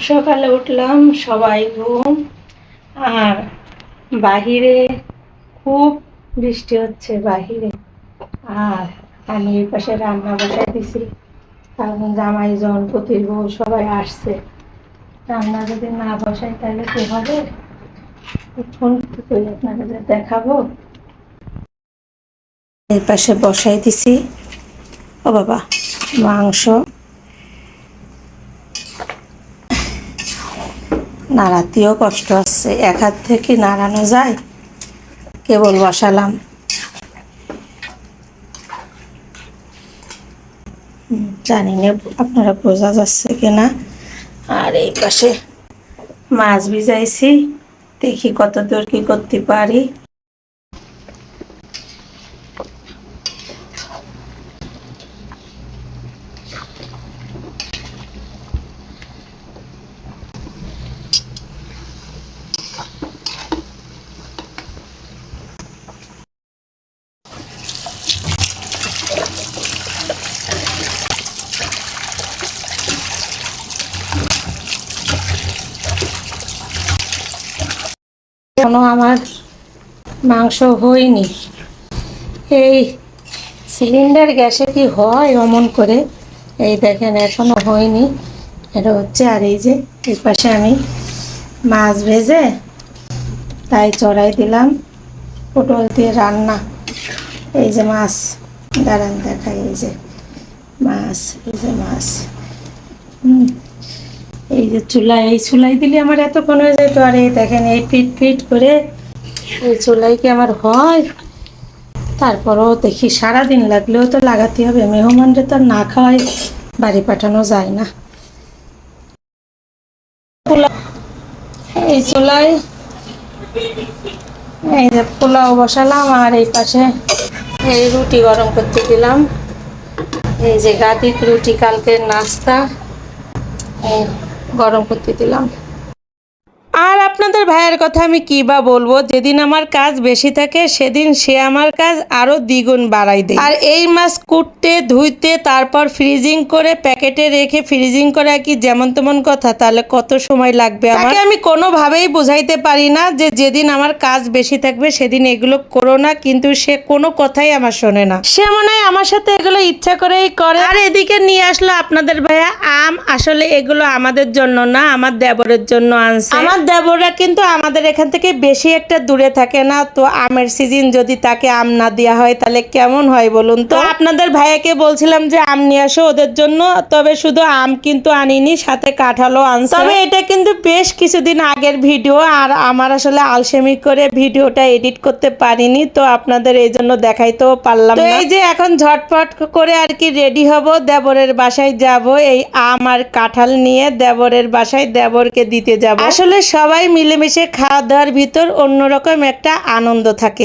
সকালে উঠলাম, সবাই ঘুম। আর বাহিরে খুব বৃষ্টি হচ্ছে বাহিরে। আর আমি এই পাশে রান্না বসাই দিছি, কারণ জামাইজন পতির বউ সবাই আসছে। রান্না যদি না বসাই তাহলে কি হবে? ফোন করে আপনাদের দেখাবো। এই পাশে বসাই দিছি। ও বাবা, মাংস নাড়াতেও কষ্ট হচ্ছে, এক হাত থেকে নাড়ানো যায়? কেবল বসালাম। জানি না আপনারা বোঝা যাচ্ছে কিনা। আর এই পাশে মাছ ভিজাইছি, দেখি কত দূর কি করতে পারি। এখনো আমার মাংস হয়নি। এই সিলিন্ডার গ্যাসে কি হয় অমন করে? এই দেখেন, এখনো হয়নি। এটা হচ্ছে। আর এই যে এই পাশে আমি মাছ ভেজে তাই চড়াই দিলাম, পটল দিয়ে রান্না। এই যে মাছ, দাঁড়ান দেখাই। এই যে মাছ, এই যে মাছ। এই যে চুলায়, এই চুলাই দিলে আমার এতক্ষণ হয়ে যায়। তো আর এই দেখেন, এই ফিট ফিট করে এই চুলাই কি আমার হয়? তারপরও দেখি, সারাদিন লাগলেও তো লাগাতে হবে, মেহমানদের তো না খাওয়াই বাড়ি পাঠানো যায় না। এই চুলাই এই যে পোলাও বসালাম, আর এই পাশে এই রুটি গরম করতে দিলাম। এই যে গাদিক রুটি, কালকের নাস্তা, গরম করতে দিলাম। আর আপনাদের ভাইয়ের কথা আমি কী বা বলবো, যেদিন আমার কাজ বেশি থাকে সেদিন সে আমার কাজ আরও দ্বিগুণ বাড়াই দেয়। আর এই মাছ কুটতে, ধুইতে, তারপর ফ্রিজিং করে প্যাকেটে রেখে ফ্রিজিং করে কি যেমন তেমন কথা, তাহলে কত সময় লাগবে আমার? আমি কোনোভাবেই বুঝাইতে পারি না যে যেদিন আমার কাজ বেশি থাকবে সেদিন এগুলো করো না, কিন্তু সে কোনো কথাই আমার শোনে না। সে মনে হয় আমার সাথে এগুলো ইচ্ছা করেই করে। আর এদিকে নিয়ে আসলো আপনাদের ভাইয়া আম। আসলে এগুলো আমাদের জন্য না, আমার দেবরের জন্য আনছে। আমার দেবররা কিন্তু আমাদের এখান থেকে বেশি একটা দূরে থাকে না, তো আমের সিজন যদি তাকে আম না দেওয়া হয় তাহলে কেমন হয় বলুন তো? আপনাদের ভাইয়াকে বলছিলাম যে আম নিয়ে আসো ওদের জন্য, তবে শুধু আম কিন্তু আনিনি, সাথে কাঁঠালও আনছে। তবে এটা কিন্তু বেশ কিছুদিন আগের ভিডিও, আর আমার আসলে আলসেমি করে ভিডিওটা এডিট করতে পারিনি, তো আপনাদের এই জন্য দেখাইতেও পারলাম না। এই যে এখন ঝটপট করে আর কি রেডি হব, দেবরের বাসায় যাব। এই আম আর কাঁঠাল নিয়ে দেবরের বাসায় দেবরকে দিতে যাব। আসলে সবাই মিলেমিশে খাওয়া দাওয়ার ভিতর অন্যরকম একটা আনন্দ থাকে।